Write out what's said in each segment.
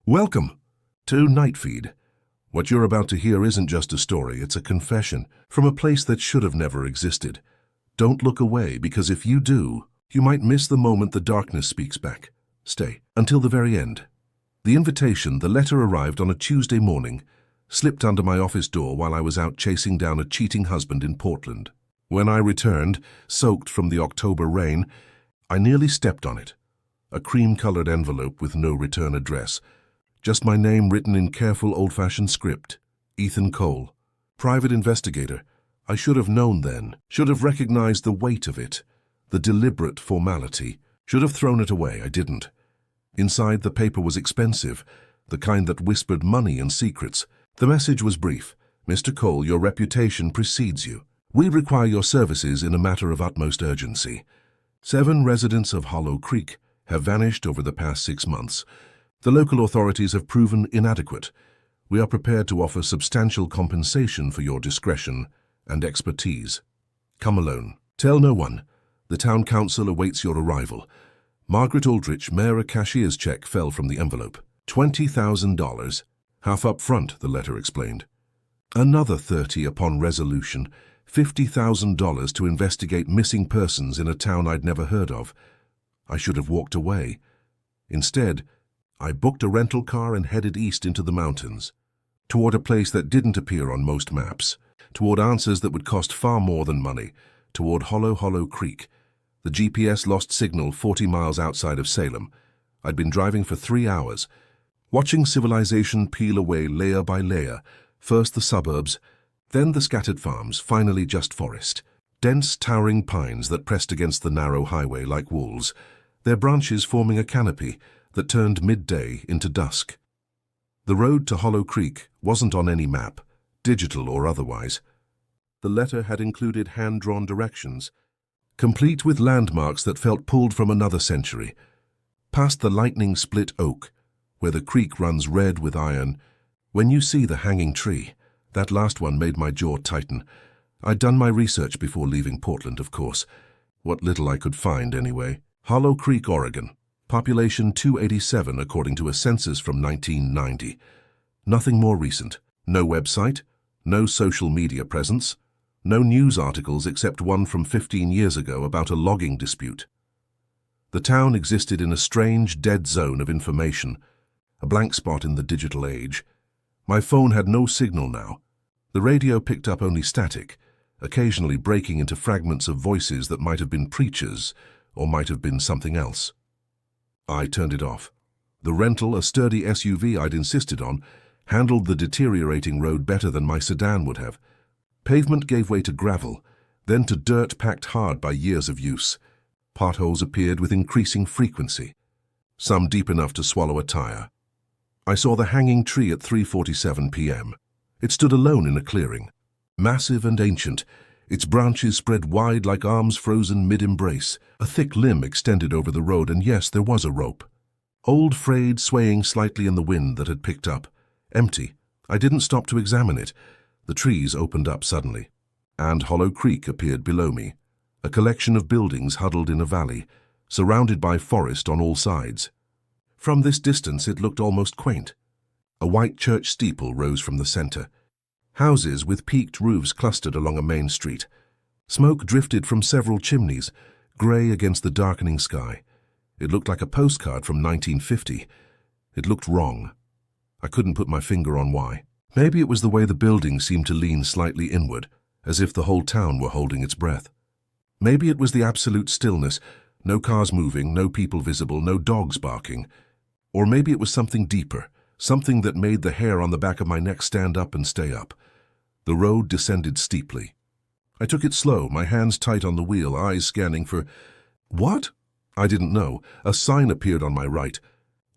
Welcome to Nightfeed. What you're about to hear isn't just a story, it's a confession from a place that should have never existed. Don't look away, because if you do, you might miss the moment the darkness speaks back. Stay until the very end. The invitation, the letter, arrived on a Tuesday morning, slipped under my office door while I was out chasing down a cheating husband in Portland. When I returned, soaked from the October rain, I nearly stepped on it. A cream-colored envelope with no return address. Just my name written in careful old-fashioned script. Ethan Cole. Private investigator. I should have known then. Should have recognized the weight of it. The deliberate formality. Should have thrown it away. I didn't. Inside, the paper was expensive. The kind that whispered money and secrets. The message was brief. Mr. Cole, your reputation precedes you. We require your services in a matter of utmost urgency. 7 residents of Hollow Creek have vanished over the past 6 months. The local authorities have proven inadequate. We are prepared to offer substantial compensation for your discretion and expertise. Come alone. Tell no one. The town council awaits your arrival. Margaret Aldrich, Mayor, a cashier's check fell from the envelope. $20,000. Half up front, the letter explained. Another 30 upon resolution. $50,000 to investigate missing persons in a town I'd never heard of. I should have walked away. Instead, I booked a rental car and headed east into the mountains, toward a place that didn't appear on most maps, toward answers that would cost far more than money, toward Hollow Creek. The GPS lost signal 40 miles outside of Salem. I'd been driving for 3 hours, watching civilization peel away layer by layer, first the suburbs, then the scattered farms, finally just forest. Dense, towering pines that pressed against the narrow highway like walls, their branches forming a canopy that turned midday into dusk. The road to Hollow Creek wasn't on any map, digital or otherwise. The letter had included hand-drawn directions, complete with landmarks that felt pulled from another century. Past the lightning-split oak, where the creek runs red with iron. When you see the hanging tree, that last one made my jaw tighten. I'd done my research before leaving Portland, of course. What little I could find, anyway. Hollow Creek, Oregon. Population 287 according to a census from 1990. Nothing more recent. No website, no social media presence, no news articles except one from 15 years ago about a logging dispute. The town existed in a strange, dead zone of information, a blank spot in the digital age. My phone had no signal now. The radio picked up only static, occasionally breaking into fragments of voices that might have been preachers or might have been something else. I turned it off. The rental, a sturdy SUV I'd insisted on, handled the deteriorating road better than my sedan would have. Pavement gave way to gravel, then to dirt packed hard by years of use. Potholes appeared with increasing frequency, some deep enough to swallow a tire. I saw the hanging tree at 3:47 p.m. It stood alone in a clearing, massive and ancient, its branches spread wide like arms frozen mid-embrace. A thick limb extended over the road, and yes, there was a rope. Old, frayed, swaying slightly in the wind that had picked up. Empty. I didn't stop to examine it. The trees opened up suddenly, and Hollow Creek appeared below me, a collection of buildings huddled in a valley, surrounded by forest on all sides. From this distance it looked almost quaint. A white church steeple rose from the center. Houses with peaked roofs clustered along a main street. Smoke drifted from several chimneys, grey against the darkening sky. It looked like a postcard from 1950. It looked wrong. I couldn't put my finger on why. Maybe it was the way the buildings seemed to lean slightly inward, as if the whole town were holding its breath. Maybe it was the absolute stillness, no cars moving, no people visible, no dogs barking. Or maybe it was something deeper, something that made the hair on the back of my neck stand up and stay up. The road descended steeply. I took it slow, my hands tight on the wheel, eyes scanning for... What? I didn't know. A sign appeared on my right.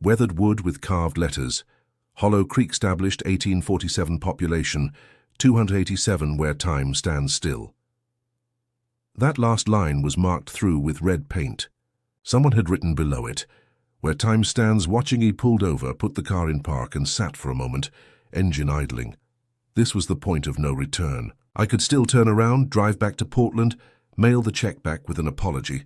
Weathered wood with carved letters. Hollow Creek established 1847 population, 287 where time stands still. That last line was marked through with red paint. Someone had written below it, where time stands watching. He pulled over, put the car in park and sat for a moment, engine idling. This was the point of no return. I could still turn around, drive back to Portland, mail the check back with an apology,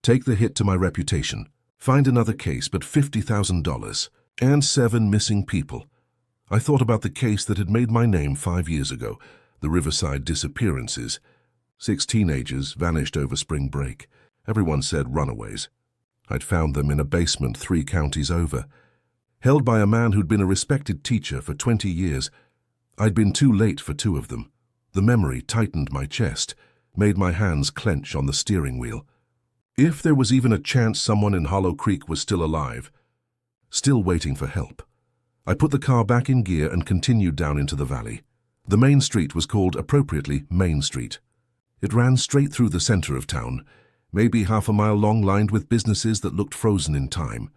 take the hit to my reputation, find another case, but $50,000. And 7 missing people. I thought about the case that had made my name 5 years ago, the Riverside disappearances. 6 teenagers vanished over spring break. Everyone said runaways. I'd found them in a basement 3 counties over, held by a man who'd been a respected teacher for 20 years. I'd been too late for 2 of them. The memory tightened my chest, made my hands clench on the steering wheel. If there was even a chance someone in Hollow Creek was still alive, still waiting for help. I put the car back in gear and continued down into the valley. The main street was called, appropriately, Main Street. It ran straight through the center of town, maybe half a mile long, lined with businesses that looked frozen in time.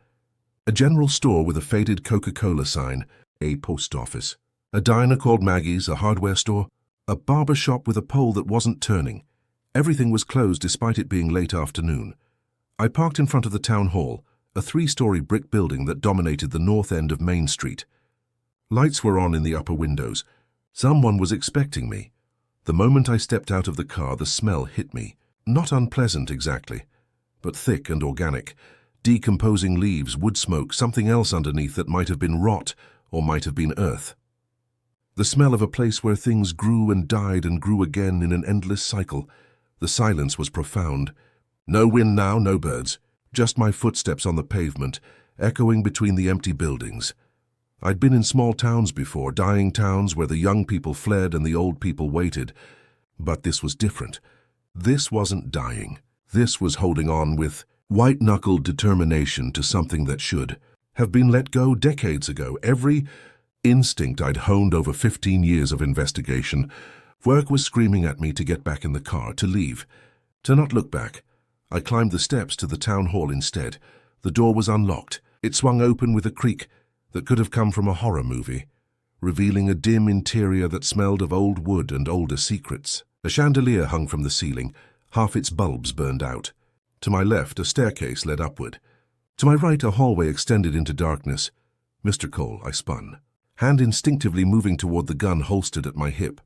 A general store with a faded Coca-Cola sign, a post office. A diner called Maggie's, a hardware store. A barber shop with a pole that wasn't turning. Everything was closed despite it being late afternoon. I parked in front of the town hall, a 3-story brick building that dominated the north end of Main Street. Lights were on in the upper windows. Someone was expecting me. The moment I stepped out of the car, the smell hit me. Not unpleasant exactly, but thick and organic. Decomposing leaves, wood smoke, something else underneath that might have been rot or might have been earth. The smell of a place where things grew and died and grew again in an endless cycle. The silence was profound. No wind now, no birds. Just my footsteps on the pavement, echoing between the empty buildings. I'd been in small towns before, dying towns where the young people fled and the old people waited. But this was different. This wasn't dying. This was holding on with white-knuckled determination to something that should have been let go decades ago. Every instinct I'd honed over 15 years of investigation. Work was screaming at me to get back in the car, to leave, to not look back. I climbed the steps to the town hall instead. The door was unlocked. It swung open with a creak that could have come from a horror movie, revealing a dim interior that smelled of old wood and older secrets. A chandelier hung from the ceiling, half its bulbs burned out. To my left, a staircase led upward. To my right, a hallway extended into darkness. Mr. Cole, I spun, hand instinctively moving toward the gun holstered at my hip.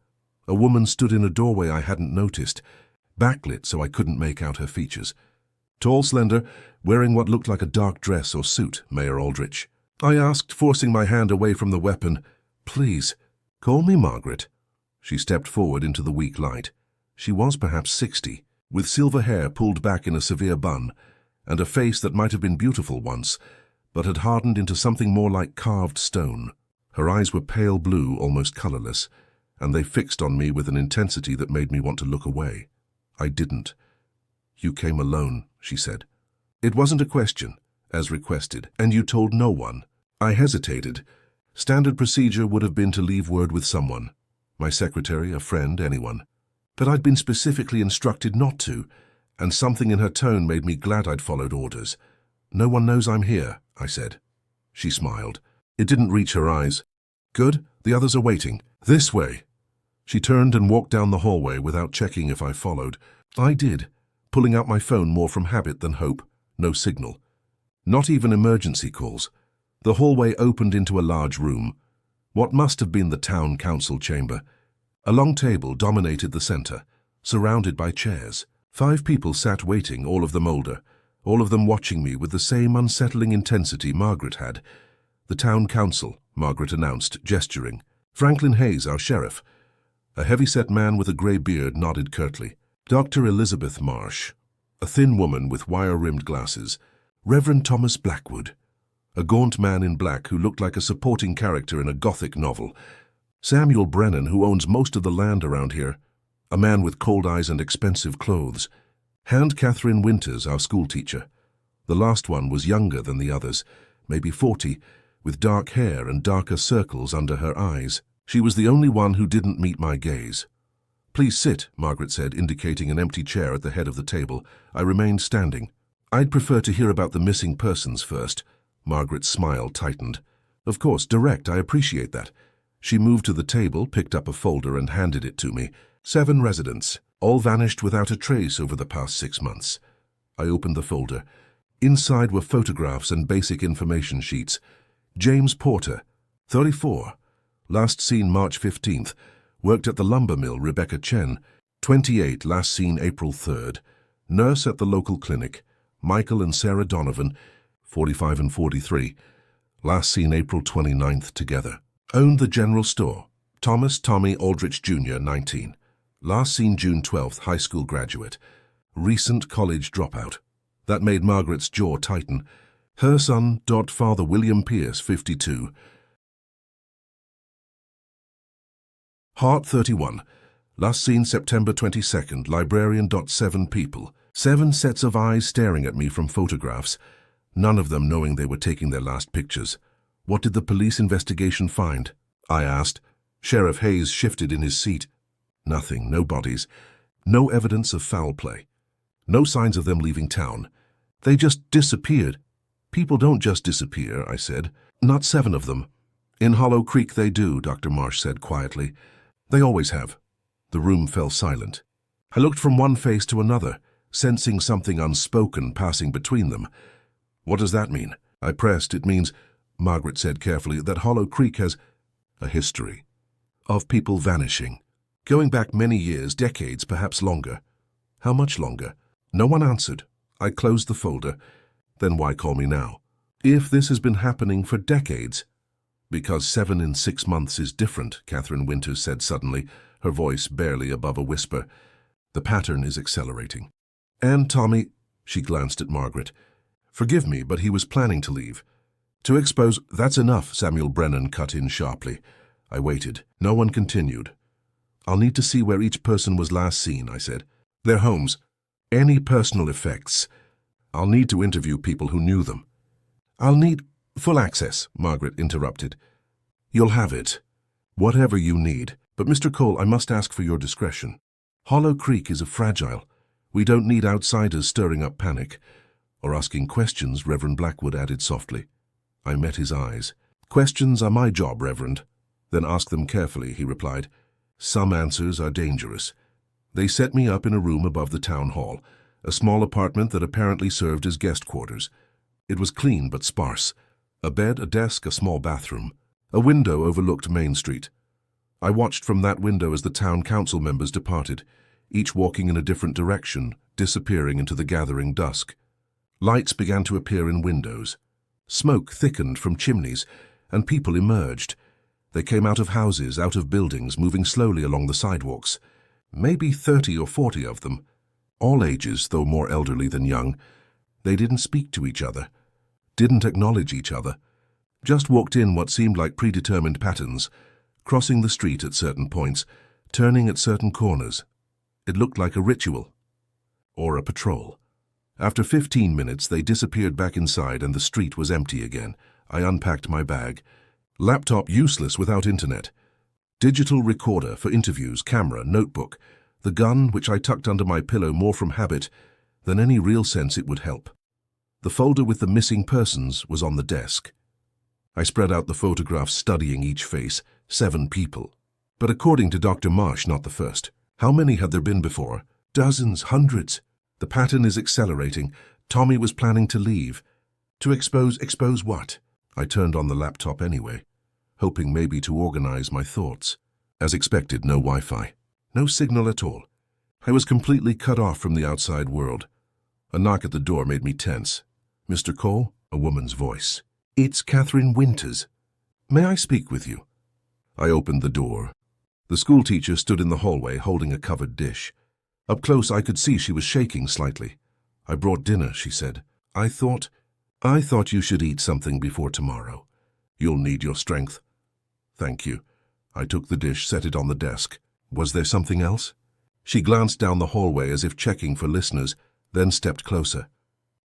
A woman stood in a doorway I hadn't noticed, backlit so I couldn't make out her features. Tall, slender, wearing what looked like a dark dress or suit, Mayor Aldrich. I asked, forcing my hand away from the weapon, "Please, call me Margaret." She stepped forward into the weak light. She was perhaps 60, with silver hair pulled back in a severe bun, and a face that might have been beautiful once, but had hardened into something more like carved stone. Her eyes were pale blue, almost colorless, and they fixed on me with an intensity that made me want to look away. I didn't. "You came alone," she said. "It wasn't a question, as requested, and you told no one." I hesitated. Standard procedure would have been to leave word with someone. My secretary, a friend, anyone. But I'd been specifically instructed not to, and something in her tone made me glad I'd followed orders. "No one knows I'm here," I said. She smiled. It didn't reach her eyes. "Good, the others are waiting. This way." She turned and walked down the hallway without checking if I followed. I did, pulling out my phone more from habit than hope. No signal. Not even emergency calls. The hallway opened into a large room. What must have been the town council chamber. A long table dominated the center, surrounded by chairs. 5 people sat waiting, all of them older, all of them watching me with the same unsettling intensity Margaret had. "The town council," Margaret announced, gesturing. "Franklin Hayes, our sheriff." A heavy-set man with a gray beard nodded curtly. "Dr. Elizabeth Marsh." A thin woman with wire-rimmed glasses. "Reverend Thomas Blackwood." A gaunt man in black who looked like a supporting character in a Gothic novel. "Samuel Brennan, who owns most of the land around here." A man with cold eyes and expensive clothes. "And Catherine Winters, our schoolteacher." The last one was younger than the others, maybe 40, with dark hair and darker circles under her eyes. She was the only one who didn't meet my gaze. "Please sit," Margaret said, indicating an empty chair at the head of the table. I remained standing. "I'd prefer to hear about the missing persons first." Margaret's smile tightened. "Of course, direct, I appreciate that." She moved to the table, picked up a folder and handed it to me. 7 residents, all vanished without a trace over the past 6 months. I opened the folder. Inside were photographs and basic information sheets. James Porter, 34. Last seen March 15th. Worked at the lumber mill, Rebecca Chen. 28, last seen April 3rd. Nurse at the local clinic. Michael and Sarah Donovan, 45 and 43. Last seen April 29th together. Owned the general store. Thomas Tommy Aldrich Jr., 19. Last seen June 12th, high school graduate. Recent college dropout. That made Margaret's jaw tighten. Her son, Father William Pierce, 52. Hart, 31. Last seen September 22nd, librarian. 7 people. 7 sets of eyes staring at me from photographs, none of them knowing they were taking their last pictures. What did the police investigation find? I asked. Sheriff Hayes shifted in his seat. Nothing, no bodies, no evidence of foul play. No signs of them leaving town. They just disappeared. People don't just disappear, I said. Not 7 of them. In Hollow Creek they do, Dr. Marsh said quietly. They always have. The room fell silent. I looked from one face to another, sensing something unspoken passing between them. What does that mean? I pressed. It means, Margaret said carefully, that Hollow Creek has a history of people vanishing, going back many years, decades, perhaps longer. How much longer? No one answered. I closed the folder. Then why call me now? If this has been happening for decades. Because 7 in 6 months is different, Catherine Winters said suddenly, her voice barely above a whisper. The pattern is accelerating. And Tommy, she glanced at Margaret. Forgive me, but he was planning to leave. To expose, that's enough, Samuel Brennan cut in sharply. I waited. No one continued. I'll need to see where each person was last seen, I said. Their homes. Any personal effects. I'll need to interview people who knew them. I'll need full access, Margaret interrupted. You'll have it. Whatever you need. But Mr. Cole, I must ask for your discretion. Hollow Creek is fragile. We don't need outsiders stirring up panic. Or asking questions, Reverend Blackwood added softly. I met his eyes. Questions are my job, Reverend. Then ask them carefully, he replied. Some answers are dangerous. They set me up in a room above the town hall, a small apartment that apparently served as guest quarters. It was clean but sparse. A bed, a desk, a small bathroom. A window overlooked Main Street. I watched from that window as the town council members departed, each walking in a different direction, disappearing into the gathering dusk. Lights began to appear in windows. Smoke thickened from chimneys, and people emerged. They came out of houses, out of buildings, moving slowly along the sidewalks. Maybe 30 or 40 of them. All ages, though more elderly than young. They didn't speak to each other. Didn't acknowledge each other. Just walked in what seemed like predetermined patterns, crossing the street at certain points, turning at certain corners. It looked like a ritual. Or a patrol. After 15 minutes, they disappeared back inside and the street was empty again. I unpacked my bag. Laptop useless without internet. Digital recorder for interviews, camera, notebook. The gun, which I tucked under my pillow more from habit than any real sense it would help. The folder with the missing persons was on the desk. I spread out the photographs, studying each face. 7 people. But according to Dr. Marsh, not the first. How many had there been before? Dozens, hundreds. The pattern is accelerating. Tommy was planning to leave. To expose what? I turned on the laptop anyway, hoping maybe to organize my thoughts. As expected, no Wi-Fi. No signal at all. I was completely cut off from the outside world. A knock at the door made me tense. Mr. Cole? A woman's voice. It's Catherine Winters. May I speak with you? I opened the door. The schoolteacher stood in the hallway holding a covered dish. Up close I could see she was shaking slightly. I brought dinner, she said. I thought you should eat something before tomorrow. You'll need your strength. Thank you. I took the dish, set it on the desk. Was there something else? She glanced down the hallway as if checking for listeners, then stepped closer.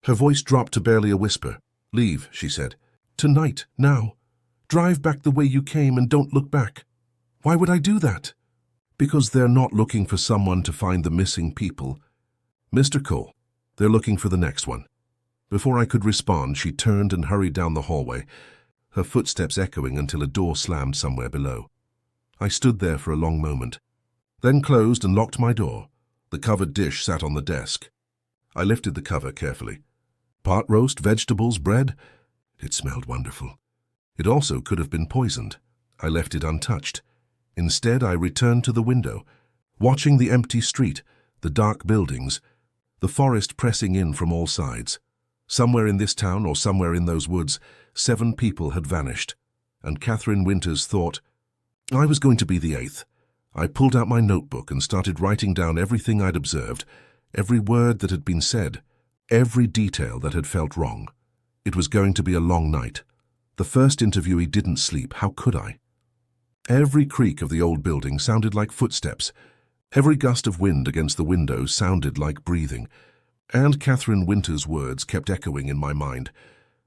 Her voice dropped to barely a whisper. Leave, she said. Tonight, now. Drive back the way you came and don't look back. Why would I do that? Because they're not looking for someone to find the missing people. Mr. Cole, they're looking for the next one. Before I could respond, she turned and hurried down the hallway, her footsteps echoing until a door slammed somewhere below. I stood there for a long moment, then closed and locked my door. The covered dish sat on the desk. I lifted the cover carefully. Pot roast, vegetables, bread. It smelled wonderful. It also could have been poisoned. I left it untouched. Instead, I returned to the window, watching the empty street, the dark buildings, the forest pressing in from all sides. Somewhere in this town or somewhere in those woods, 7 people had vanished, and Catherine Winters thought, I was going to be the 8th. I pulled out my notebook and started writing down everything I'd observed, every word that had been said, every detail that had felt wrong. It was going to be a long night. The first interviewee didn't sleep. How could I? Every creak of the old building sounded like footsteps. Every gust of wind against the windows sounded like breathing. And Catherine Winters' words kept echoing in my mind.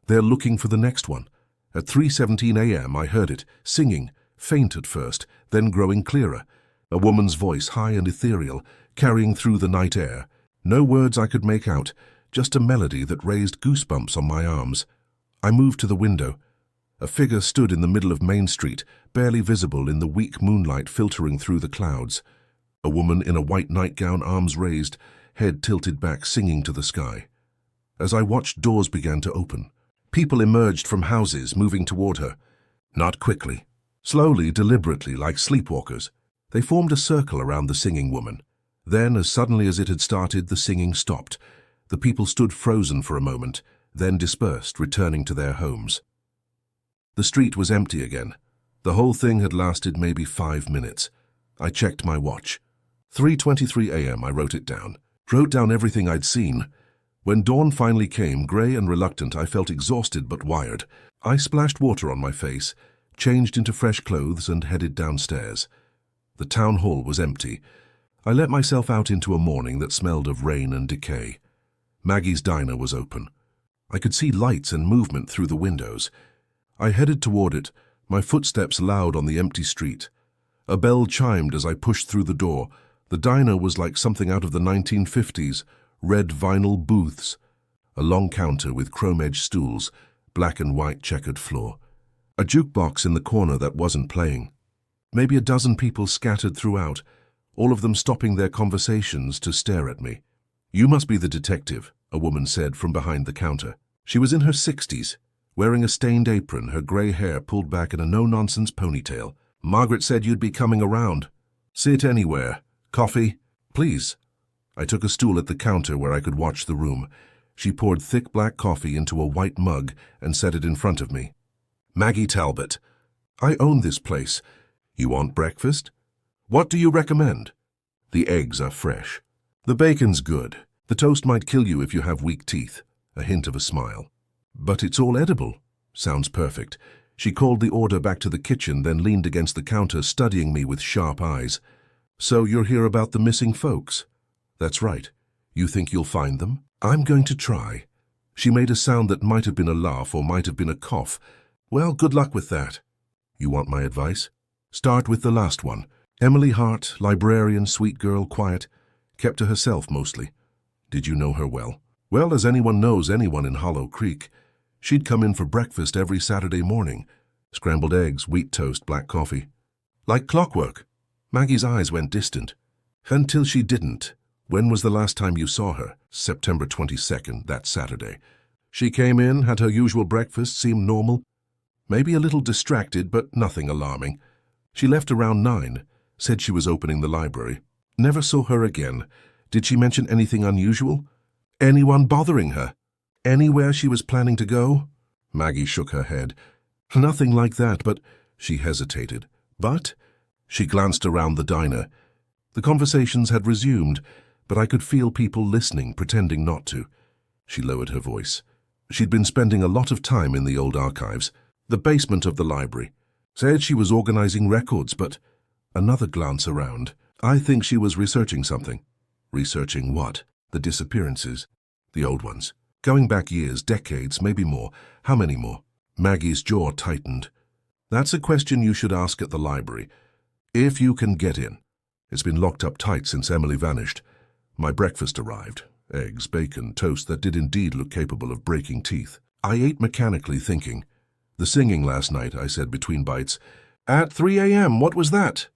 They're looking for the next one. At 3:17 a.m. I heard it, singing, faint at first, then growing clearer. A woman's voice, high and ethereal, carrying through the night air. No words I could make out, just a melody that raised goosebumps on my arms. I moved to the window. A figure stood in the middle of Main Street, barely visible in the weak moonlight filtering through the clouds. A woman in a white nightgown, arms raised, head tilted back, singing to the sky. As I watched, doors began to open. People emerged from houses, moving toward her. Not quickly. Slowly, deliberately, like sleepwalkers. They formed a circle around the singing woman. Then, as suddenly as it had started, the singing stopped. The people stood frozen for a moment, then dispersed, returning to their homes. The street was empty again. The whole thing had lasted maybe 5 minutes. I checked my watch. 3:23 a.m. I wrote it down. Wrote down everything I'd seen. When dawn finally came, grey and reluctant, I felt exhausted but wired. I splashed water on my face, changed into fresh clothes and headed downstairs. The town hall was empty. I let myself out into a morning that smelled of rain and decay. Maggie's diner was open. I could see lights and movement through the windows. I headed toward it, my footsteps loud on the empty street. A bell chimed as I pushed through the door. The diner was like something out of the 1950s, red vinyl booths, a long counter with chrome-edged stools, black and white checkered floor. A jukebox in the corner that wasn't playing. Maybe a dozen people scattered throughout, all of them stopping their conversations to stare at me. You must be the detective, a woman said from behind the counter. She was in her 60s, wearing a stained apron, her grey hair pulled back in a no-nonsense ponytail. Margaret said you'd be coming around. Sit anywhere. Coffee? Please. I took a stool at the counter where I could watch the room. She poured thick black coffee into a white mug and set it in front of me. Maggie Talbot. I own this place. You want breakfast? What do you recommend? The eggs are fresh. The bacon's good. The toast might kill you if you have weak teeth. A hint of a smile. But it's all edible. Sounds perfect. She called the order back to the kitchen, then leaned against the counter, studying me with sharp eyes. So you're here about the missing folks? That's right. You think you'll find them? I'm going to try. She made a sound that might have been a laugh or might have been a cough. Well, good luck with that. You want my advice? Start with the last one. Emily Hart, librarian, sweet girl, quiet, kept to herself mostly. Did you know her well? Well, as anyone knows anyone in Hollow Creek. She'd come in for breakfast every Saturday morning. Scrambled eggs, wheat toast, black coffee. Like clockwork. Maggie's eyes went distant. Until she didn't. When was the last time you saw her? September 22nd, that Saturday. She came in, had her usual breakfast, seemed normal. Maybe a little distracted, but nothing alarming. She left around 9, said she was opening the library. Never saw her again. Did she mention anything unusual? Anyone bothering her? Anywhere she was planning to go? Maggie shook her head. Nothing like that, but... She hesitated. But... She glanced around the diner. The conversations had resumed, but I could feel people listening, pretending not to. She lowered her voice. She'd been spending a lot of time in the old archives, the basement of the library. Said she was organizing records, but... Another glance around. I think she was researching something. Researching what? The disappearances. The old ones. Going back years, decades, maybe more. How many more? Maggie's jaw tightened. That's a question you should ask at the library. If you can get in. It's been locked up tight since Emily vanished. My breakfast arrived. Eggs, bacon, toast that did indeed look capable of breaking teeth. I ate mechanically, thinking. The singing last night, I said between bites. At 3 a.m., what was that?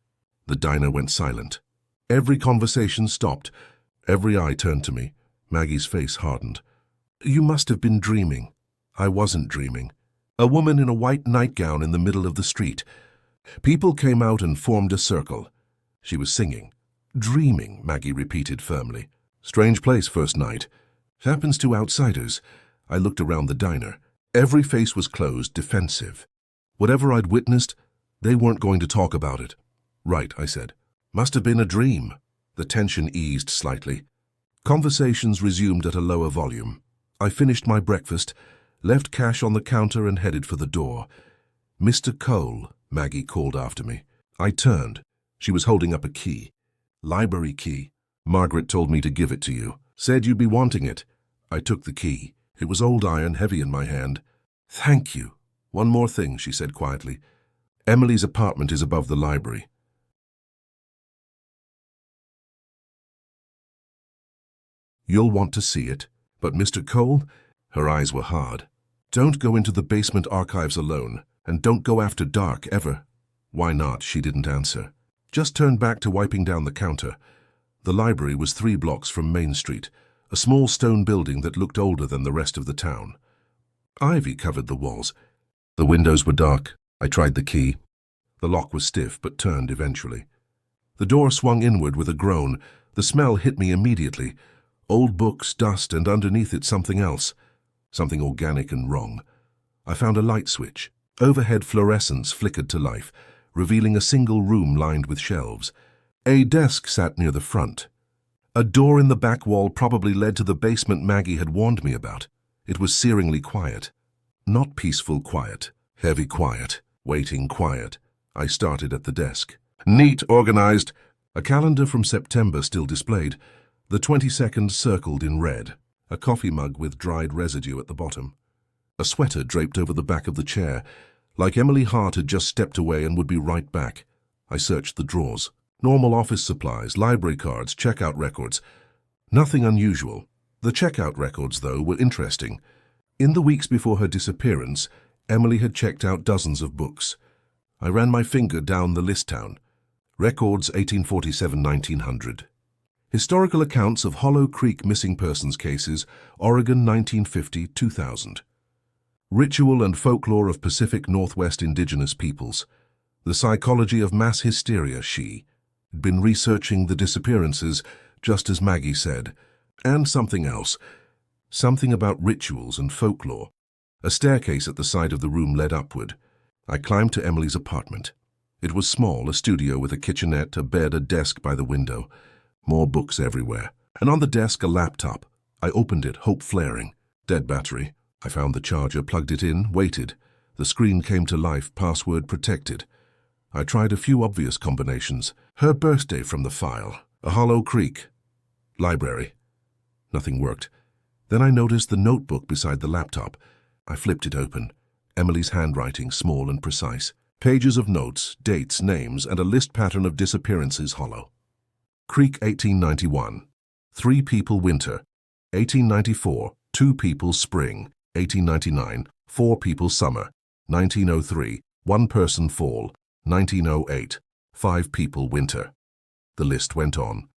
The diner went silent. Every conversation stopped. Every eye turned to me. Maggie's face hardened. You must have been dreaming. I wasn't dreaming. A woman in a white nightgown in the middle of the street. People came out and formed a circle. She was singing. Dreaming, Maggie repeated firmly. Strange place first night. Happens to outsiders. I looked around the diner. Every face was closed, defensive. Whatever I'd witnessed, they weren't going to talk about it. Right, I said. Must have been a dream. The tension eased slightly. Conversations resumed at a lower volume. I finished my breakfast, left cash on the counter and headed for the door. "Mr. Cole," Maggie called after me. I turned. She was holding up a key. "Library key. Margaret told me to give it to you. Said you'd be wanting it." I took the key. It was old iron, heavy in my hand. "Thank you. One more thing," she said quietly. "Emily's apartment is above the library. You'll want to see it. But Mr. Cole," her eyes were hard, "don't go into the basement archives alone, and don't go after dark, ever." "Why not?" She didn't answer. Just turned back to wiping down the counter. The library was 3 blocks from Main Street, a small stone building that looked older than the rest of the town. Ivy covered the walls. The windows were dark. I tried the key. The lock was stiff, but turned eventually. The door swung inward with a groan. The smell hit me immediately. Old books, dust, and underneath it something else. Something organic and wrong. I found a light switch. Overhead fluorescence flickered to life, revealing a single room lined with shelves. A desk sat near the front. A door in the back wall probably led to the basement Maggie had warned me about. It was searingly quiet. Not peaceful quiet, heavy quiet, waiting quiet. I started at the desk. Neat, organized. A calendar from September still displayed. The 22nd circled in red. A coffee mug with dried residue at the bottom. A sweater draped over the back of the chair, like Emily Hart had just stepped away and would be right back. I searched the drawers. Normal office supplies, library cards, checkout records. Nothing unusual. The checkout records, though, were interesting. In the weeks before her disappearance, Emily had checked out dozens of books. I ran my finger down the list down. Records 1847-1900. Historical accounts of Hollow Creek missing persons cases, Oregon 1950-2000. Ritual and folklore of Pacific Northwest indigenous peoples. The psychology of mass hysteria, she had been researching the disappearances, just as Maggie said, and something else. Something about rituals and folklore. A staircase at the side of the room led upward. I climbed to Emily's apartment. It was small, a studio with a kitchenette, a bed, a desk by the window. More books everywhere. And on the desk, a laptop. I opened it, hope flaring. Dead battery. I found the charger, plugged it in, waited. The screen came to life, password protected. I tried a few obvious combinations. Her birthday from the file. A Hollow Creek. Library. Nothing worked. Then I noticed the notebook beside the laptop. I flipped it open. Emily's handwriting, small and precise. Pages of notes, dates, names, and a list pattern of disappearances hollow. Creek 1891. 3 people winter. 1894. 2 people spring. 1899. 4 people summer. 1903. 1 person fall. 1908. 5 people winter. The list went on.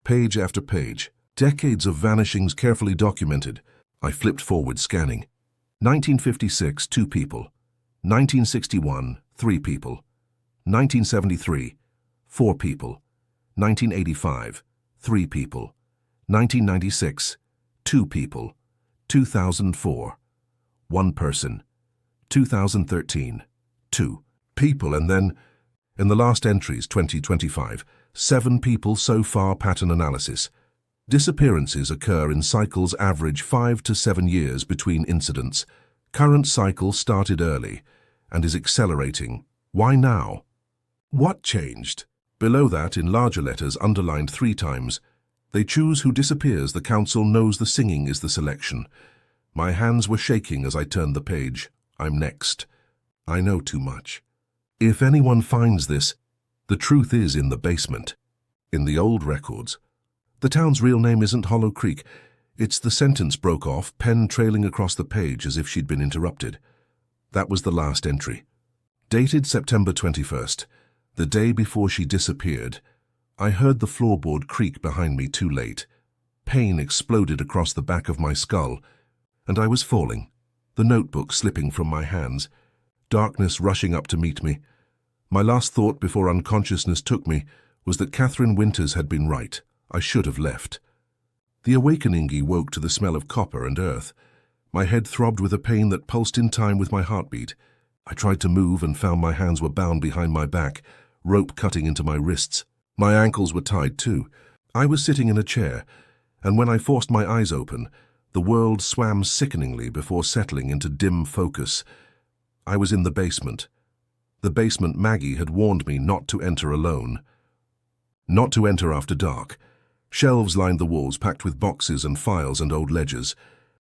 Page after page. Decades of vanishings carefully documented. I flipped forward, scanning. 1956, 2 people. 1961, 3 people. 1973, 4 people. 1985, 3 people. 1996, 2 people. 2004, 1 person. 2013, 2 people. And then, in the last entries, 2025, 7 people so far, pattern analysis. Disappearances occur in cycles average 5 to 7 years between incidents. Current cycle started early and is accelerating. Why now? What changed? Below that, in larger letters, underlined 3 times. They choose who disappears. The council knows the singing is the selection. My hands were shaking as I turned the page. I'm next. I know too much. If anyone finds this, the truth is in the basement. In the old records. The town's real name isn't Hollow Creek. It's the sentence broke off, pen trailing across the page as if she'd been interrupted. That was the last entry. Dated September 21st, the day before she disappeared. I heard the floorboard creak behind me too late. Pain exploded across the back of my skull, and I was falling, the notebook slipping from my hands, darkness rushing up to meet me. My last thought before unconsciousness took me was that Catherine Winters had been right. I should have left. The awakening woke to the smell of copper and earth. My head throbbed with a pain that pulsed in time with my heartbeat. I tried to move and found my hands were bound behind my back, rope cutting into my wrists. My ankles were tied too. I was sitting in a chair, and when I forced my eyes open, the world swam sickeningly before settling into dim focus. I was in the basement. The basement Maggie had warned me not to enter alone. Not to enter after dark. Shelves lined the walls packed with boxes and files and old ledgers.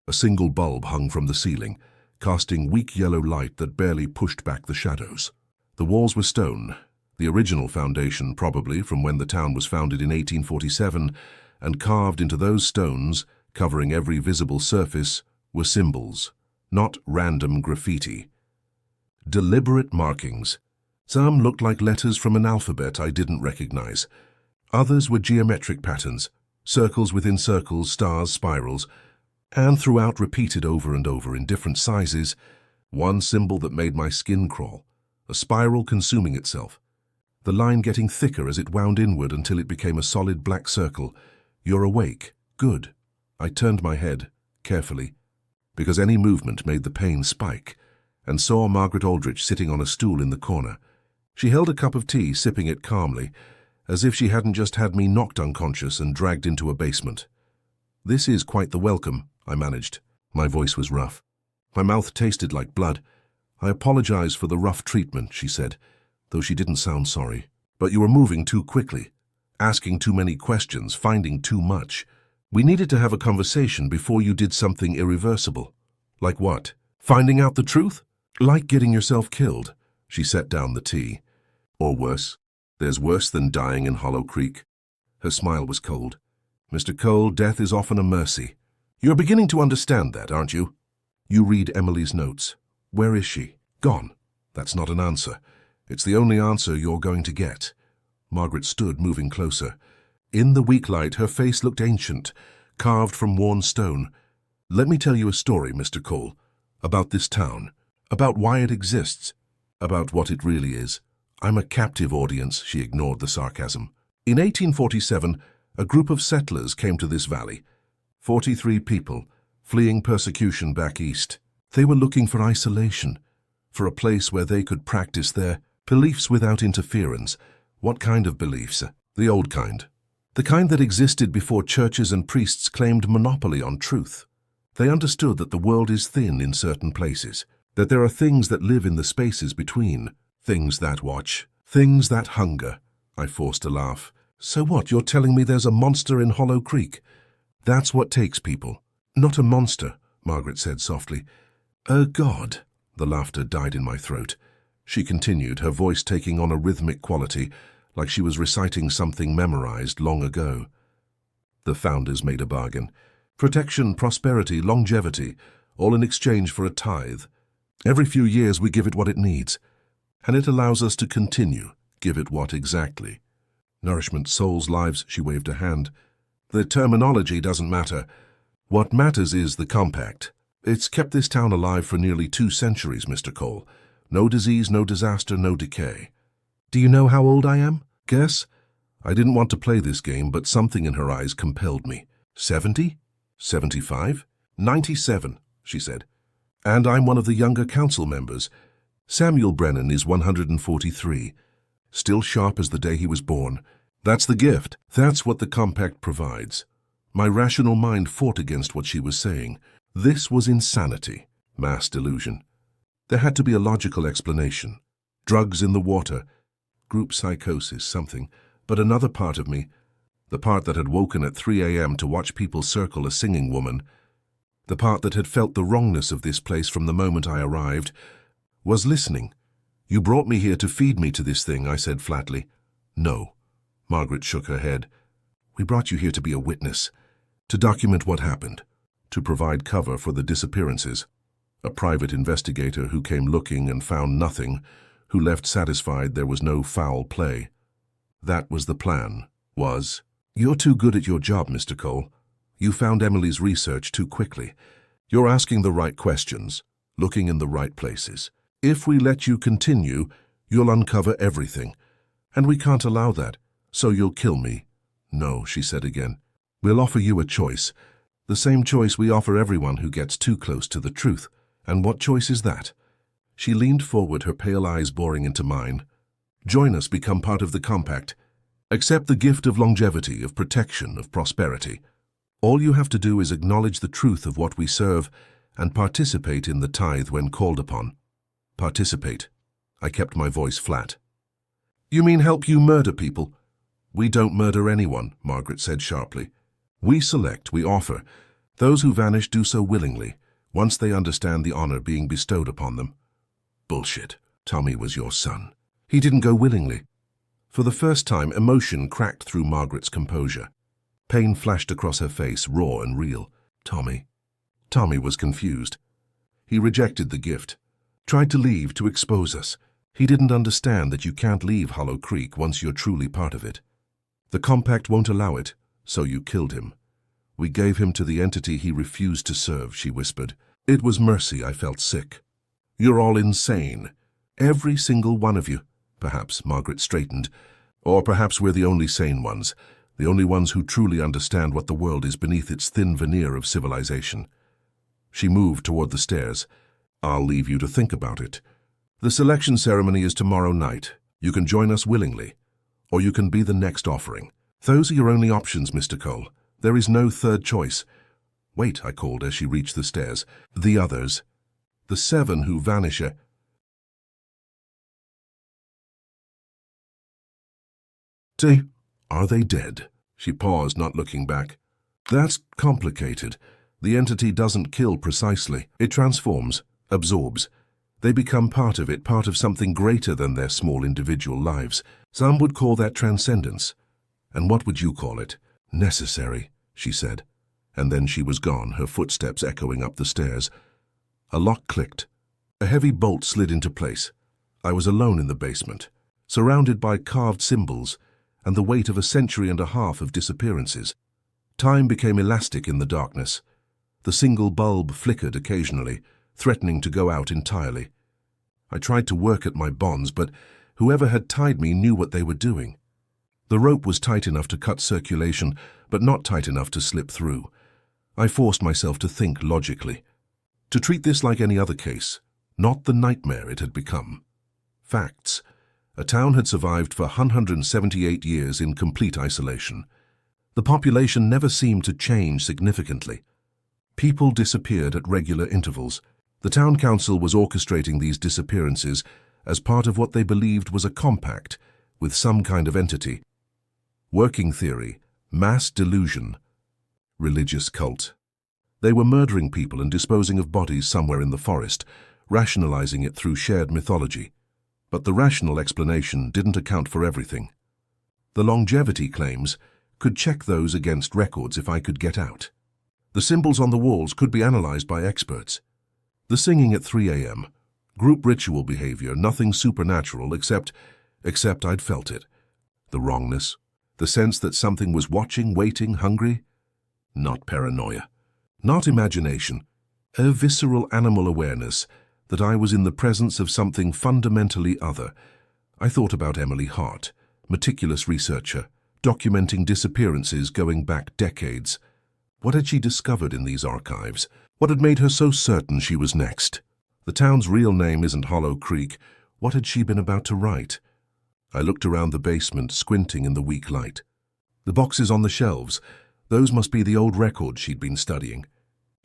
A single bulb hung from the ceiling, casting weak yellow light that barely pushed back the shadows. The walls were stone, the original foundation probably from when the town was founded in 1847, and carved into those stones, covering every visible surface, were symbols, not random graffiti. Deliberate markings. Some looked like letters from an alphabet I didn't recognize. Others were geometric patterns, circles within circles, stars, spirals, and throughout repeated over and over in different sizes, one symbol that made my skin crawl, a spiral consuming itself, the line getting thicker as it wound inward until it became a solid black circle. You're awake. Good. I turned my head, carefully, because any movement made the pain spike, and saw Margaret Aldrich sitting on a stool in the corner. She held a cup of tea, sipping it calmly, as if she hadn't just had me knocked unconscious and dragged into a basement. "This is quite the welcome," I managed. My voice was rough. My mouth tasted like blood. "I apologize for the rough treatment," she said, though she didn't sound sorry. "But you were moving too quickly, asking too many questions, finding too much. We needed to have a conversation before you did something irreversible." "Like what? Finding out the truth?" "Like getting yourself killed." She set down the tea. "Or worse. There's worse than dying in Hollow Creek." Her smile was cold. "Mr. Cole, death is often a mercy. You're beginning to understand that, aren't you? You read Emily's notes. Where is she? Gone. That's not an answer. It's the only answer you're going to get." Margaret stood, moving closer. In the weak light, her face looked ancient, carved from worn stone. "Let me tell you a story, Mr. Cole, about this town, about why it exists, about what it really is." "I'm a captive audience," she ignored the sarcasm. "In 1847, a group of settlers came to this valley. 43 people, fleeing persecution back east. They were looking for isolation, for a place where they could practice their beliefs without interference." "What kind of beliefs?" "The old kind. The kind that existed before churches and priests claimed monopoly on truth. They understood that the world is thin in certain places, that there are things that live in the spaces between, things that watch, things that hunger." I forced a laugh. "So what, you're telling me there's a monster in Hollow Creek?" "That's what takes people." "Not a monster," Margaret said softly. "A god." The laughter died in my throat. She continued, her voice taking on a rhythmic quality, like she was reciting something memorized long ago. "The founders made a bargain. Protection, prosperity, longevity, all in exchange for a tithe. Every few years we give it what it needs, and it allows us to continue. Give it what exactly? Nourishment, souls, lives," she waved a hand. "The terminology doesn't matter. What matters is the compact. It's kept this town alive for nearly 2 centuries, Mr. Cole. No disease, no disaster, no decay." "Do you know how old I am?" "Guess?" I didn't want to play this game, but something in her eyes compelled me. 70? 75? 97, she said. "And I'm one of the younger council members. Samuel Brennan is 143. Still sharp as the day he was born. That's the gift. That's what the compact provides." My rational mind fought against what she was saying. This was insanity, mass delusion. There had to be a logical explanation. Drugs in the water, group psychosis, something. But another part of me, the part that had woken at 3 a.m. to watch people circle a singing woman, the part that had felt the wrongness of this place from the moment I arrived, was listening. "You brought me here to feed me to this thing," I said flatly. "No." Margaret shook her head. "We brought you here to be a witness, to document what happened, to provide cover for the disappearances. A private investigator who came looking and found nothing, who left satisfied there was no foul play. That was the plan, was." "You're too good at your job, Mr. Cole. You found Emily's research too quickly. You're asking the right questions, looking in the right places. If we let you continue, you'll uncover everything. And we can't allow that, so you'll kill me." "No," she said again. "We'll offer you a choice. The same choice we offer everyone who gets too close to the truth. And what choice is that? She leaned forward, her pale eyes boring into mine. Join us, become part of the compact. Accept the gift of longevity, of protection, of prosperity. All you have to do is acknowledge the truth of what we serve and participate in the tithe when called upon. Participate. I kept my voice flat. You mean help you murder people? We don't murder anyone, Margaret said sharply. We select, we offer. Those who vanish do so willingly, once they understand the honor being bestowed upon them. Bullshit. Tommy was your son. He didn't go willingly. For the first time, emotion cracked through Margaret's composure. Pain flashed across her face, raw and real. Tommy. Tommy was confused. He rejected the gift. Tried to leave, to expose us. He didn't understand that you can't leave Hollow Creek once you're truly part of it. The compact won't allow it, so you killed him. We gave him to the entity he refused to serve, she whispered. It was mercy. I felt sick. You're all insane. Every single one of you. Perhaps, Margaret straightened. Or perhaps we're the only sane ones. The only ones who truly understand what the world is beneath its thin veneer of civilization. She moved toward the stairs. I'll leave you to think about it. The selection ceremony is tomorrow night. You can join us willingly, or you can be the next offering. Those are your only options, Mr. Cole. There is no third choice. Wait, I called as she reached the stairs. The others. The 7 who vanish. Are they dead? She paused, not looking back. That's complicated. The entity doesn't kill precisely. It transforms, absorbs. They become part of it, part of something greater than their small individual lives. Some would call that transcendence. And what would you call it? Necessary, she said. And then she was gone, her footsteps echoing up the stairs. A lock clicked. A heavy bolt slid into place. I was alone in the basement, surrounded by carved symbols and the weight of a century and a half of disappearances. Time became elastic in the darkness. The single bulb flickered occasionally, threatening to go out entirely. I tried to work at my bonds, but whoever had tied me knew what they were doing. The rope was tight enough to cut circulation, but not tight enough to slip through. I forced myself to think logically, to treat this like any other case, not the nightmare it had become. Facts. A town had survived for 178 years in complete isolation. The population never seemed to change significantly. People disappeared at regular intervals. The town council was orchestrating these disappearances as part of what they believed was a compact with some kind of entity. Working theory, mass delusion, religious cult. They were murdering people and disposing of bodies somewhere in the forest, rationalizing it through shared mythology. But the rational explanation didn't account for everything. The longevity claims could check those against records if I could get out. The symbols on the walls could be analyzed by experts. The singing at 3 a.m., group ritual behavior, nothing supernatural except I'd felt it. The wrongness, the sense that something was watching, waiting, hungry. Not paranoia, not imagination, a visceral animal awareness that I was in the presence of something fundamentally other. I thought about Emily Hart, meticulous researcher, documenting disappearances going back decades. What had she discovered in these archives? What had made her so certain she was next? The town's real name isn't Hollow Creek. What had she been about to write? I looked around the basement, squinting in the weak light. The boxes on the shelves, those must be the old records she'd been studying.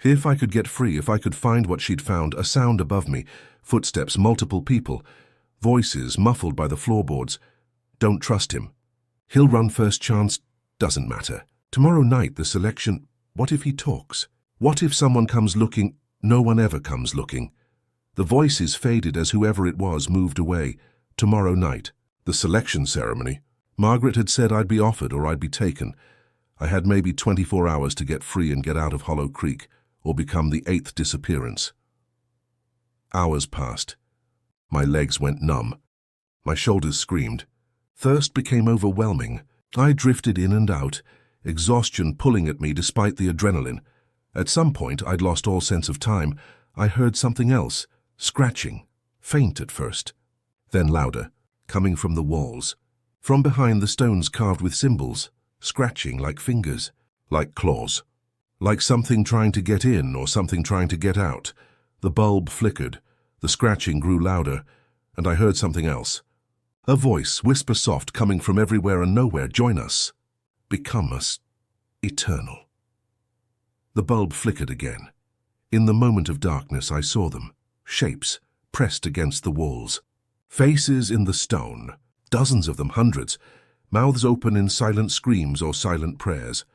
If I could get free, if I could find what she'd found, a sound above me, footsteps, multiple people, voices muffled by the floorboards. Don't trust him. He'll run first chance, doesn't matter. Tomorrow night, the selection, what if he talks? What if someone comes looking? No one ever comes looking. The voices faded as whoever it was moved away. Tomorrow night, the selection ceremony. Margaret had said I'd be offered or I'd be taken. I had maybe 24 hours to get free and get out of Hollow Creek, or become the 8th disappearance. Hours passed. My legs went numb. My shoulders screamed. Thirst became overwhelming. I drifted in and out, exhaustion pulling at me despite the adrenaline. At some point, I'd lost all sense of time. I heard something else, scratching, faint at first, then louder, coming from the walls. From behind the stones carved with symbols, scratching like fingers, like claws, like something trying to get in or something trying to get out. The bulb flickered, the scratching grew louder, and I heard something else. A voice, whisper-soft, coming from everywhere and nowhere. Join us. Become us. Eternal. The bulb flickered again. In the moment of darkness I saw them, shapes, pressed against the walls. Faces in the stone, dozens of them, hundreds, mouths open in silent screams or silent prayers.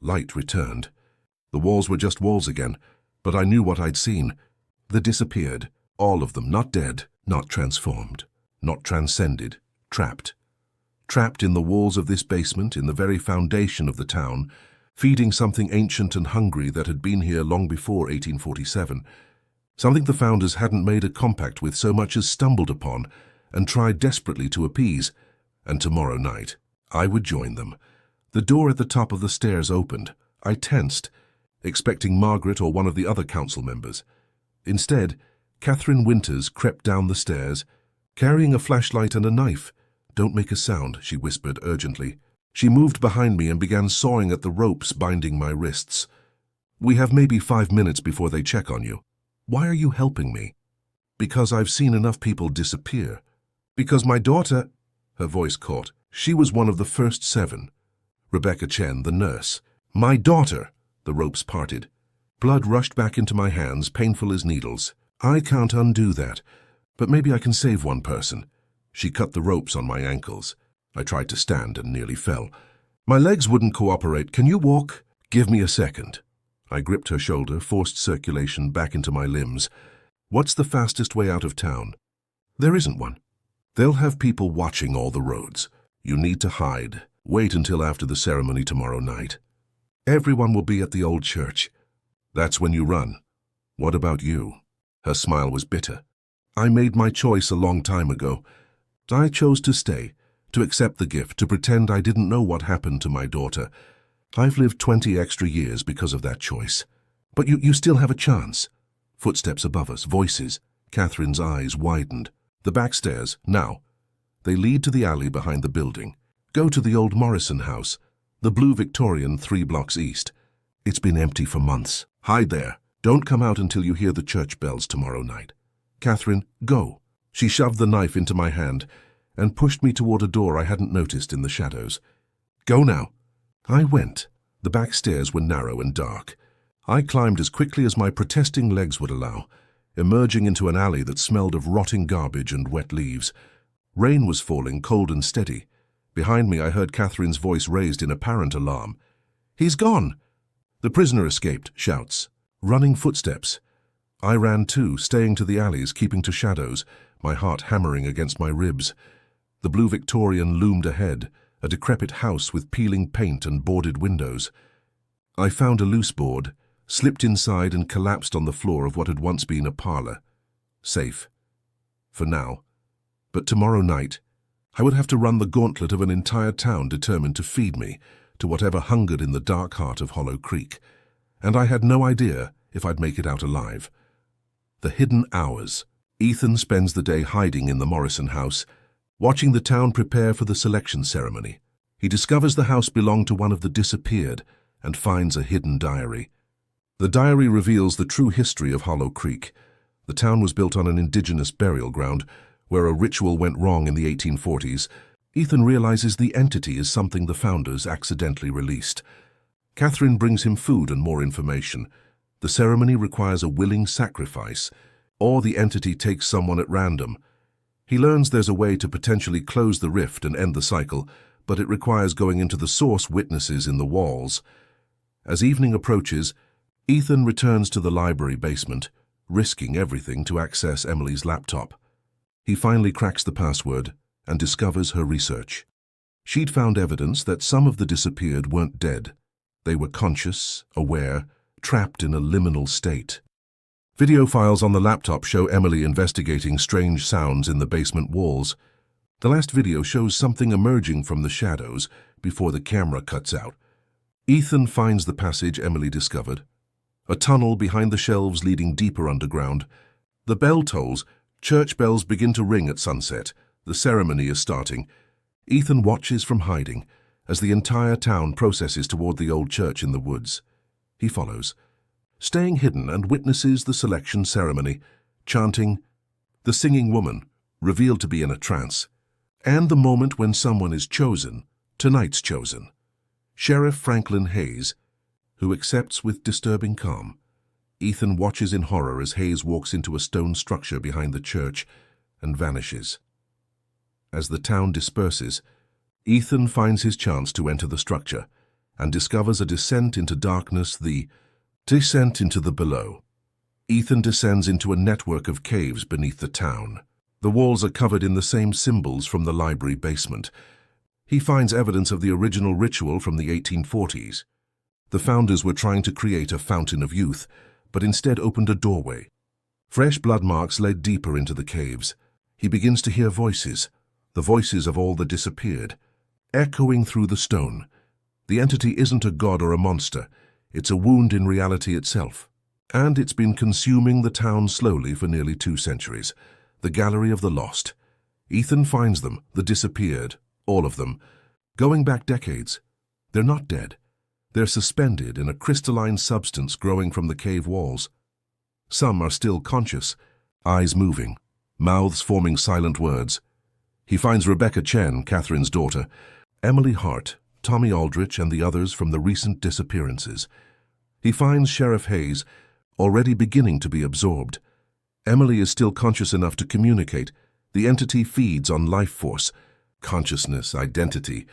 Light returned. The walls were just walls again, but I knew what I'd seen. They disappeared, all of them, not dead, not transformed, not transcended, trapped. Trapped in the walls of this basement, in the very foundation of the town, feeding something ancient and hungry that had been here long before 1847, something the founders hadn't made a compact with so much as stumbled upon and tried desperately to appease. And tomorrow night, I would join them. The door at the top of the stairs opened. I tensed, expecting Margaret or one of the other council members. Instead, Catherine Winters crept down the stairs, carrying a flashlight and a knife. "Don't make a sound," she whispered urgently. She moved behind me and began sawing at the ropes binding my wrists. "We have maybe 5 minutes before they check on you." "Why are you helping me?" "Because I've seen enough people disappear. Because my daughter—" Her voice caught. She was one of the first 7. Rebecca Chen, the nurse. "My daughter!" The ropes parted. Blood rushed back into my hands, painful as needles. "I can't undo that, but maybe I can save one person." She cut the ropes on my ankles. I tried to stand and nearly fell. "My legs wouldn't cooperate. Can you walk?" "Give me a second." I gripped her shoulder, forced circulation back into my limbs. "What's the fastest way out of town?" "There isn't one. They'll have people watching all the roads. You need to hide. Wait until after the ceremony tomorrow night. Everyone will be at the old church. That's when you run. What about you?" Her smile was bitter. "I made my choice a long time ago. I chose to stay, to accept the gift, to pretend I didn't know what happened to my daughter. I've lived 20 extra years because of that choice. But you still have a chance." Footsteps above us, voices. Catherine's eyes widened. "The back stairs, now." They lead to the alley behind the building. "Go to the old Morrison house, the blue Victorian 3 blocks east. It's been empty for months. Hide there. Don't come out until you hear the church bells tomorrow night. Catherine, go." She shoved the knife into my hand and pushed me toward a door I hadn't noticed in the shadows. "Go now." I went. The back stairs were narrow and dark. I climbed as quickly as my protesting legs would allow, emerging into an alley that smelled of rotting garbage and wet leaves. Rain was falling, cold and steady. Behind me I heard Catherine's voice raised in apparent alarm. "He's gone!" "The prisoner escaped," shouts. Running footsteps. I ran too, staying to the alleys, keeping to shadows, my heart hammering against my ribs. The blue Victorian loomed ahead, a decrepit house with peeling paint and boarded windows. I found a loose board, slipped inside and collapsed on the floor of what had once been a parlor. Safe. For now. But tomorrow night, I would have to run the gauntlet of an entire town determined to feed me to whatever hungered in the dark heart of Hollow Creek. And I had no idea if I'd make it out alive. The hidden hours. Ethan spends the day hiding in the Morrison house, watching the town prepare for the selection ceremony. He discovers the house belonged to one of the disappeared and finds a hidden diary. The diary reveals the true history of Hollow Creek. The town was built on an indigenous burial ground where a ritual went wrong in the 1840s. Ethan realizes the entity is something the founders accidentally released. Catherine brings him food and more information. The ceremony requires a willing sacrifice, or the entity takes someone at random. He learns there's a way to potentially close the rift and end the cycle, but it requires going into the source witnesses in the walls. As evening approaches, Ethan returns to the library basement, risking everything to access Emily's laptop. He finally cracks the password and discovers her research. She'd found evidence that some of the disappeared weren't dead. They were conscious, aware, trapped in a liminal state. Video files on the laptop show Emily investigating strange sounds in the basement walls. The last video shows something emerging from the shadows before the camera cuts out. Ethan finds the passage Emily discovered. A tunnel behind the shelves leading deeper underground. The bell tolls. Church bells begin to ring at sunset. The ceremony is starting. Ethan watches from hiding as the entire town processes toward the old church in the woods. He follows, staying hidden, and witnesses the selection ceremony, chanting, the singing woman, revealed to be in a trance, and the moment when someone is chosen, tonight's chosen. Sheriff Franklin Hayes, who accepts with disturbing calm. Ethan watches in horror as Hayes walks into a stone structure behind the church and vanishes. As the town disperses, Ethan finds his chance to enter the structure and discovers a descent into darkness, the descent into the below. Ethan descends into a network of caves beneath the town. The walls are covered in the same symbols from the library basement. He finds evidence of the original ritual from the 1840s. The founders were trying to create a fountain of youth, but instead opened a doorway. Fresh blood marks led deeper into the caves. He begins to hear voices, the voices of all that disappeared, echoing through the stone. The entity isn't a god or a monster. It's a wound in reality itself. And it's been consuming the town slowly for nearly 2 centuries. The Gallery of the Lost. Ethan finds them, the disappeared, all of them, going back decades. They're not dead. They're suspended in a crystalline substance growing from the cave walls. Some are still conscious, eyes moving, mouths forming silent words. He finds Rebecca Chen, Catherine's daughter, Emily Hart, Tommy Aldrich, and the others from the recent disappearances. He finds Sheriff Hayes, already beginning to be absorbed. Emily is still conscious enough to communicate. The entity feeds on life force, consciousness, identity.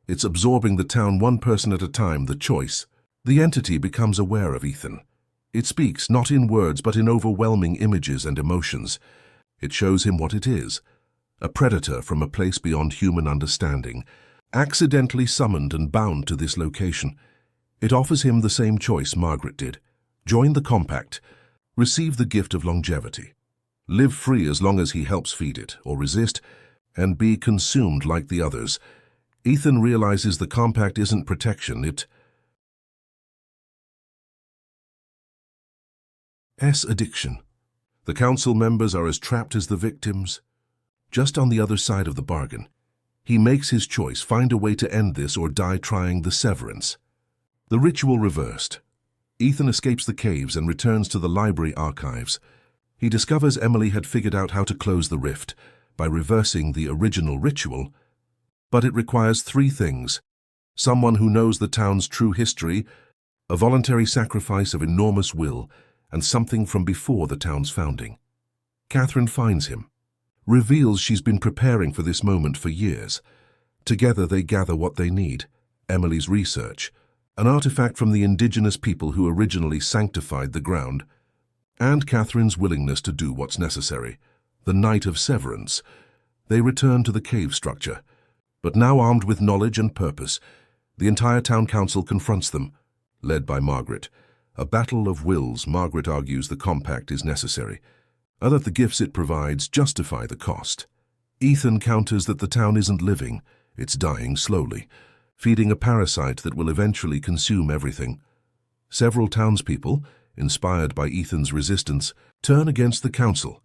It's absorbing the town one person at a time, the choice. The entity becomes aware of Ethan. It speaks not in words but in overwhelming images and emotions. It shows him what it is, a predator from a place beyond human understanding, accidentally summoned and bound to this location. It offers him the same choice Margaret did. Join the compact, receive the gift of longevity. Live free as long as he helps feed it, or resist, and be consumed like the others. Ethan realizes the compact isn't protection, it's addiction. The council members are as trapped as the victims. Just on the other side of the bargain, he makes his choice, find a way to end this or die trying the severance. The ritual reversed. Ethan escapes the caves and returns to the library archives. He discovers Emily had figured out how to close the rift by reversing the original ritual, but it requires 3 things: someone who knows the town's true history, a voluntary sacrifice of enormous will, and something from before the town's founding. Catherine finds him, reveals she's been preparing for this moment for years. Together they gather what they need: Emily's research, an artifact from the indigenous people who originally sanctified the ground, and Catherine's willingness to do what's necessary. The night of severance, they return to the cave structure, but now armed with knowledge and purpose. The entire town council confronts them, led by Margaret. A battle of wills. Margaret argues the compact is necessary, and that the gifts it provides justify the cost. Ethan counters that the town isn't living, it's dying slowly, feeding a parasite that will eventually consume everything. Several townspeople, inspired by Ethan's resistance, turn against the council.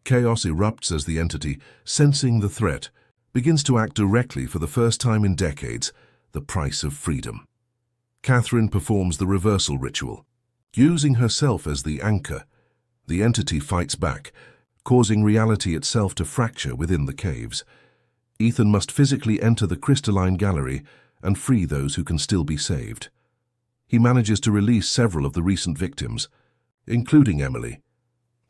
Chaos erupts as the entity, sensing the threat, begins to act directly for the first time in decades, the price of freedom. Catherine performs the reversal ritual. Using herself as the anchor, the entity fights back, causing reality itself to fracture within the caves. Ethan must physically enter the crystalline gallery and free those who can still be saved. He manages to release several of the recent victims, including Emily.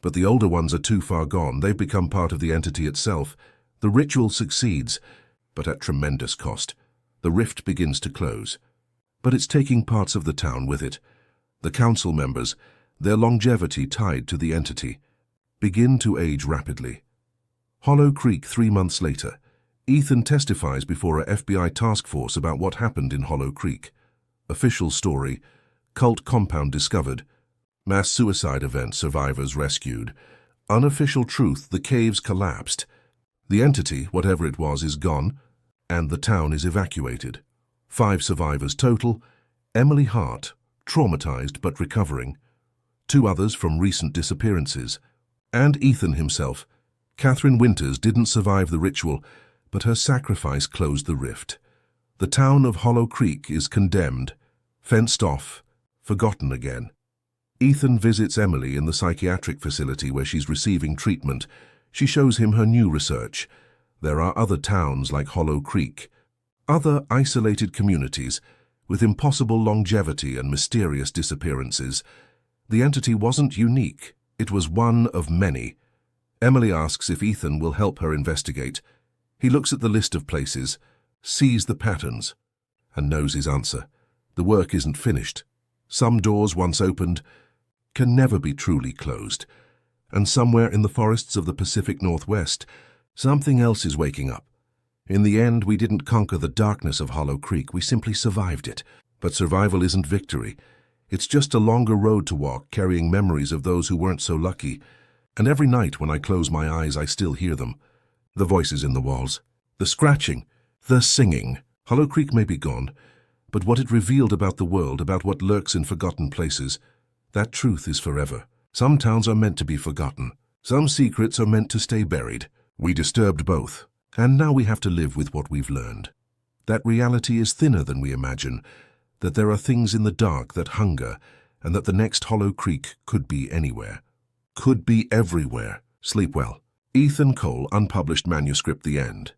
But the older ones are too far gone. They've become part of the entity itself. The ritual succeeds, but at tremendous cost. The rift begins to close, but it's taking parts of the town with it. The council members, their longevity tied to the entity, begin to age rapidly. Hollow Creek 3 months later. Ethan testifies before a FBI task force about what happened in Hollow Creek. Official story: cult compound discovered. Mass suicide event, survivors rescued. Unofficial truth: the caves collapsed. The entity, whatever it was, is gone, and the town is evacuated. 5 survivors total. Emily Hart, traumatized but recovering. 2 others from recent disappearances. And Ethan himself. Catherine Winters didn't survive the ritual, but her sacrifice closed the rift. The town of Hollow Creek is condemned, fenced off, forgotten again. Ethan visits Emily in the psychiatric facility where she's receiving treatment. She shows him her new research. There are other towns like Hollow Creek, other isolated communities with impossible longevity and mysterious disappearances. The entity wasn't unique. It was one of many. Emily asks if Ethan will help her investigate. He looks at the list of places, sees the patterns, and knows his answer. The work isn't finished. Some doors once opened can never be truly closed. And somewhere in the forests of the Pacific Northwest, something else is waking up. In the end, we didn't conquer the darkness of Hollow Creek, we simply survived it. But survival isn't victory. It's just a longer road to walk, carrying memories of those who weren't so lucky. And every night when I close my eyes, I still hear them. The voices in the walls, the scratching, the singing. Hollow Creek may be gone, but what it revealed about the world, about what lurks in forgotten places, that truth is forever. Some towns are meant to be forgotten. Some secrets are meant to stay buried. We disturbed both, and now we have to live with what we've learned. That reality is thinner than we imagine, that there are things in the dark that hunger, and that the next Hollow Creek could be anywhere. Could be everywhere. Sleep well. Ethan Cole, unpublished manuscript, the end.